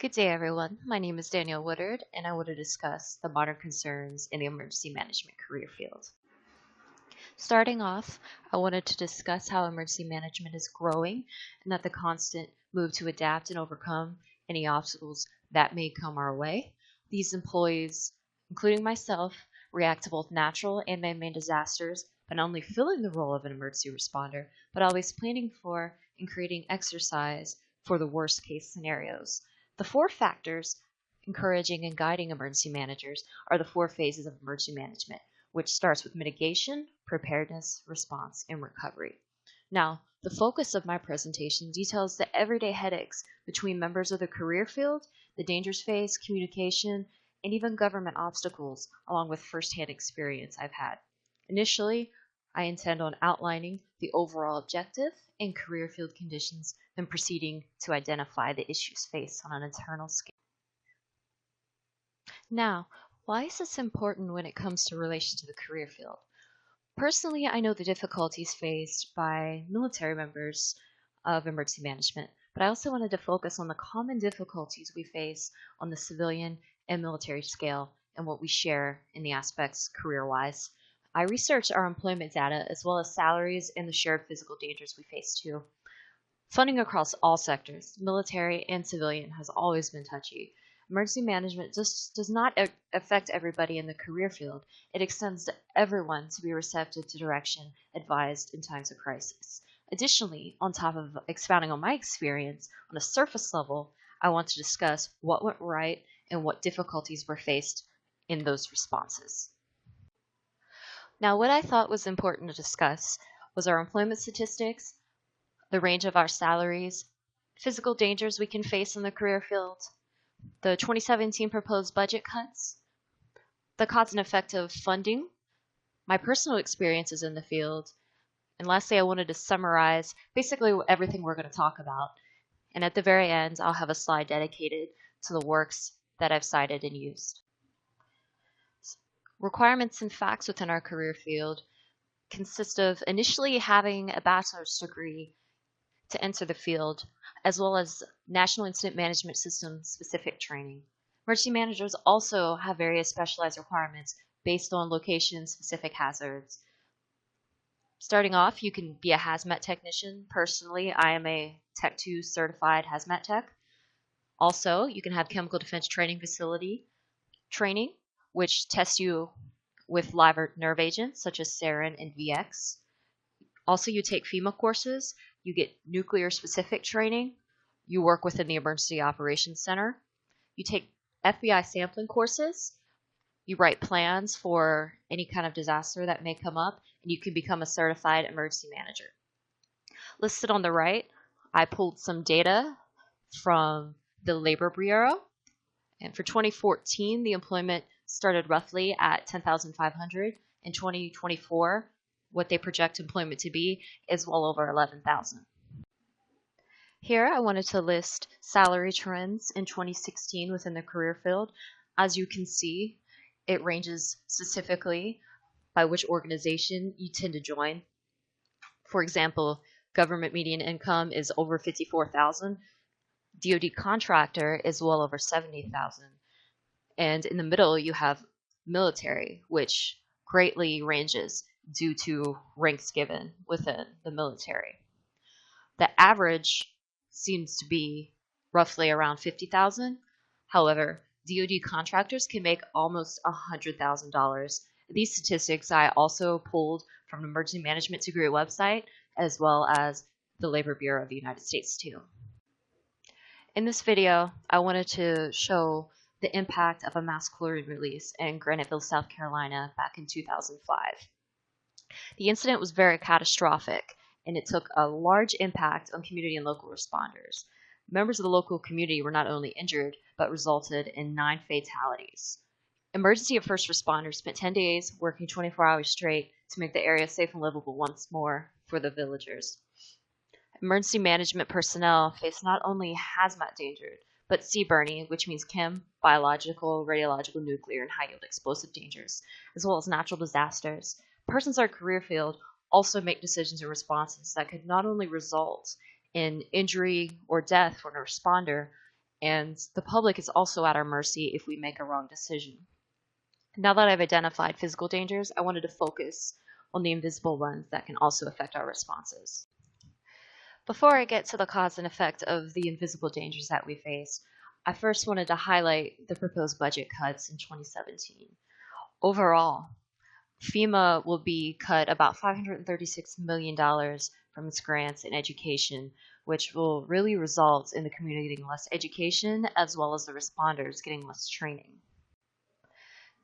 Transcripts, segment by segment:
Good day, everyone. My name is Danielle Woodard, and I want to discuss the modern concerns in the emergency management career field. Starting off, I wanted to discuss how emergency management is growing and that the constant move to adapt and overcome any obstacles that may come our way. These employees, including myself, react to both natural and man-made disasters by not only filling the role of an emergency responder, but always planning for and creating exercise for the worst case scenarios. The four factors encouraging and guiding emergency managers are the four phases of emergency management, which starts with mitigation, preparedness, response, and recovery. Now, the focus of my presentation details the everyday headaches between members of the career field, the dangers faced, communication, and even government obstacles, along with firsthand experience I've had. Initially, I intend on outlining the overall objective and career field conditions, then proceeding to identify the issues faced on an internal scale. Now, why is this important when it comes to relation to the career field? Personally, I know the difficulties faced by military members of emergency management, but I also wanted to focus on the common difficulties we face on the civilian and military scale and what we share in the aspects career-wise. I researched our employment data as well as salaries and the shared physical dangers we face too. Funding across all sectors, military and civilian, has always been touchy. Emergency management just does not affect everybody in the career field. It extends to everyone to be receptive to direction advised in times of crisis. Additionally, on top of expounding on my experience on a surface level, I want to discuss what went right and what difficulties were faced in those responses. Now, what I thought was important to discuss was our employment statistics, the range of our salaries, physical dangers we can face in the career field, the 2017 proposed budget cuts, the cause and effect of funding, my personal experiences in the field, and lastly, I wanted to summarize basically everything we're going to talk about. And at the very end, I'll have a slide dedicated to the works that I've cited and used. Requirements and facts within our career field consist of initially having a bachelor's degree to enter the field, as well as National Incident Management System specific training. Emergency managers also have various specialized requirements based on location-specific hazards. Starting off, you can be a hazmat technician. Personally, I am a Tech 2 certified hazmat tech. Also, you can have chemical defense training facility training, which tests you with live or nerve agents such as sarin and VX. Also, you take FEMA courses, you get nuclear-specific training, you work within the Emergency Operations Center, you take FBI sampling courses, you write plans for any kind of disaster that may come up, and you can become a certified emergency manager. Listed on the right, I pulled some data from the Labor Bureau, and for 2014, the employment started roughly at 10,500. In 2024, what they project employment to be is well over 11,000. Here, I wanted to list salary trends in 2016 within the career field. As you can see, it ranges specifically by which organization you tend to join. For example, government median income is over 54,000. DoD contractor is well over 70,000. And in the middle, you have military, which greatly ranges due to ranks given within the military. The average seems to be roughly around 50,000. However, DoD contractors can make almost $100,000. These statistics I also pulled from the Emergency Management Degree website, as well as the Labor Bureau of the United States too. In this video, I wanted to show the impact of a mass chlorine release in Graniteville, South Carolina back in 2005. The incident was very catastrophic, and it took a large impact on community and local responders. Members of the local community were not only injured, but resulted in 9 fatalities. Emergency and first responders spent 10 days working 24 hours straight to make the area safe and livable once more for the villagers. Emergency management personnel faced not only hazmat danger, but CBRNE, which means chem, biological, radiological, nuclear, and high-yield explosive dangers, as well as natural disasters. Persons in our career field also make decisions and responses that could not only result in injury or death for a responder, and the public is also at our mercy if we make a wrong decision. Now that I've identified physical dangers, I wanted to focus on the invisible ones that can also affect our responses. Before I get to the cause and effect of the invisible dangers that we face, I first wanted to highlight the proposed budget cuts in 2017. Overall, FEMA will be cut about $536 million from its grants in education, which will really result in the community getting less education as well as the responders getting less training.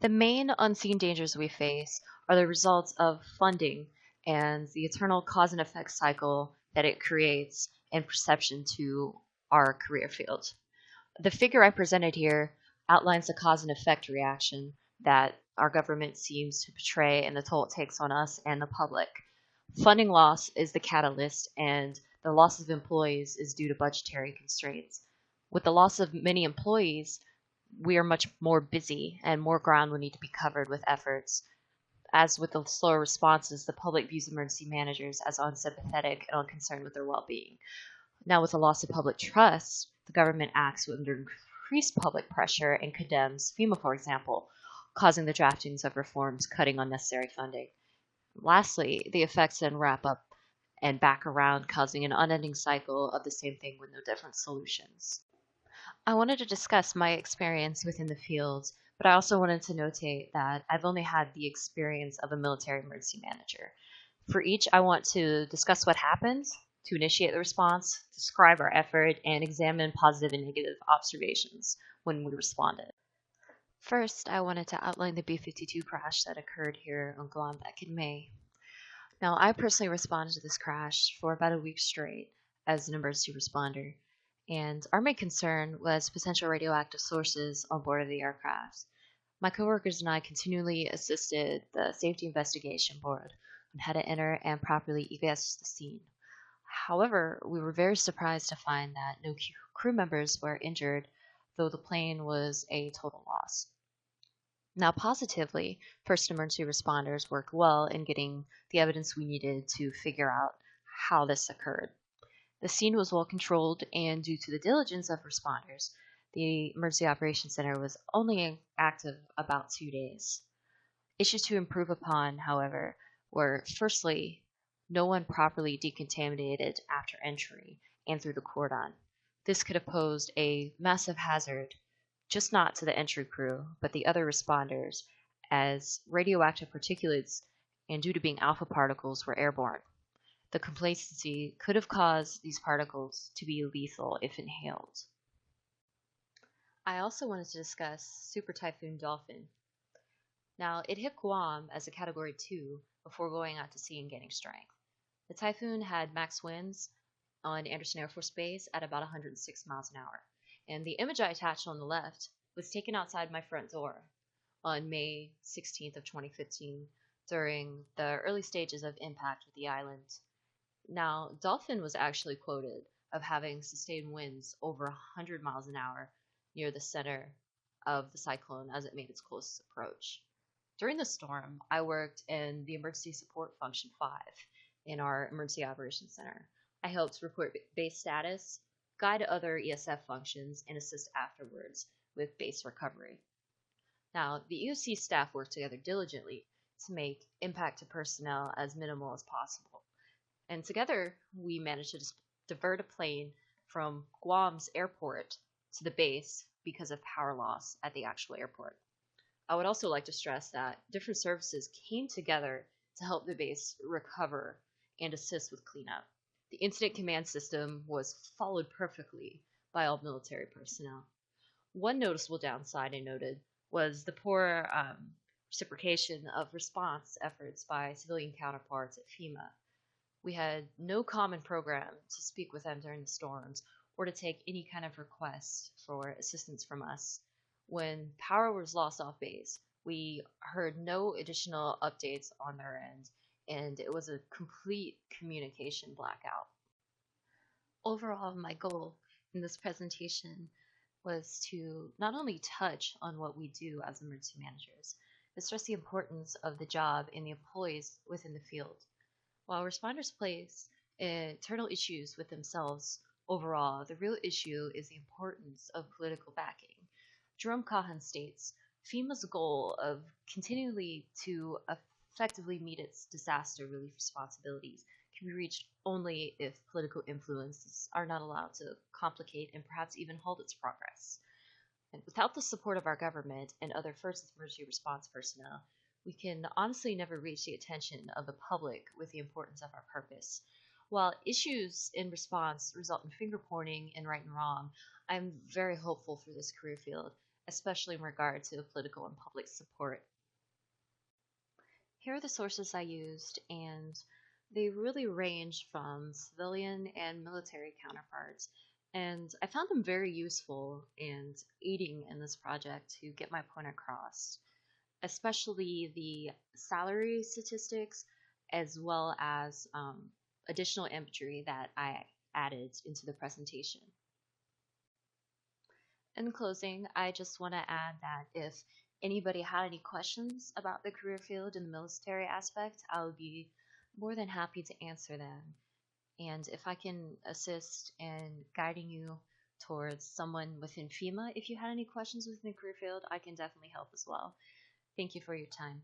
The main unseen dangers we face are the results of funding and the eternal cause and effect cycle that it creates and perception to our career field. The figure I presented here outlines the cause and effect reaction that our government seems to portray and the toll it takes on us and the public. Funding loss is the catalyst, and the loss of employees is due to budgetary constraints. With the loss of many employees, we are much more busy and more ground will need to be covered with efforts. As with the slower responses, the public views emergency managers as unsympathetic and unconcerned with their well-being. Now, with the loss of public trust, the government acts under increased public pressure and condemns FEMA, for example, causing the draftings of reforms, cutting unnecessary funding. Lastly, the effects then wrap up and back around, causing an unending cycle of the same thing with no different solutions. I wanted to discuss my experience within the field, but I also wanted to notate that I've only had the experience of a military emergency manager. For each, I want to discuss what happened, to initiate the response, describe our effort, and examine positive and negative observations when we responded. First, I wanted to outline the B-52 crash that occurred here on Guam back in May. Now, I personally responded to this crash for about a week straight as an emergency responder, and our main concern was potential radioactive sources on board of the aircraft. My coworkers and I continually assisted the Safety Investigation Board on how to enter and properly evacuate the scene. However, we were very surprised to find that no crew members were injured, though the plane was a total loss. Now, positively, first emergency responders worked well in getting the evidence we needed to figure out how this occurred. The scene was well controlled, and due to the diligence of responders, the Emergency Operations Center was only active about 2 days. Issues to improve upon, however, were firstly, no one properly decontaminated after entry and through the cordon. This could have posed a massive hazard, just not to the entry crew, but the other responders, as radioactive particulates and due to being alpha particles were airborne. The complacency could have caused these particles to be lethal if inhaled. I also wanted to discuss Super Typhoon Dolphin. Now, it hit Guam as a Category 2 before going out to sea and gaining strength. The typhoon had max winds on Andersen Air Force Base at about 106 miles an hour, and the image I attached on the left was taken outside my front door on May 16th of 2015 during the early stages of impact with the island. Now, Dolphin was actually quoted of having sustained winds over 100 miles an hour near the center of the cyclone as it made its closest approach. During the storm, I worked in the Emergency Support Function 5 in our Emergency Operations Center. I helped report base status, guide other ESF functions, and assist afterwards with base recovery. Now, the EOC staff worked together diligently to make impact to personnel as minimal as possible. And together, we managed to divert a plane from Guam's airport to the base because of power loss at the actual airport. I would also like to stress that different services came together to help the base recover and assist with cleanup. The incident command system was followed perfectly by all military personnel. One noticeable downside I noted was the poor reciprocation of response efforts by civilian counterparts at FEMA. We had no common program to speak with them during the storms or to take any kind of request for assistance from us. When power was lost off base, we heard no additional updates on their end, and it was a complete communication blackout. Overall, my goal in this presentation was to not only touch on what we do as emergency managers, but stress the importance of the job and the employees within the field. While responders face internal issues with themselves Overall, the real issue is the importance of political backing. Jerome Kahan states, FEMA's goal of continually to effectively meet its disaster relief responsibilities can be reached only if political influences are not allowed to complicate and perhaps even halt its progress. And without the support of our government and other first emergency response personnel, we can honestly never reach the attention of the public with the importance of our purpose. While issues in response result in finger pointing and right and wrong, I'm very hopeful for this career field, especially in regard to political and public support. Here are the sources I used, and they really range from civilian and military counterparts. And I found them very useful and aiding in this project to get my point across, especially the salary statistics as well as additional imagery that I added into the presentation. In closing, I just want to add that if anybody had any questions about the career field in the military aspect, I would be more than happy to answer them. And if I can assist in guiding you towards someone within FEMA, if you had any questions within the career field, I can definitely help as well. Thank you for your time.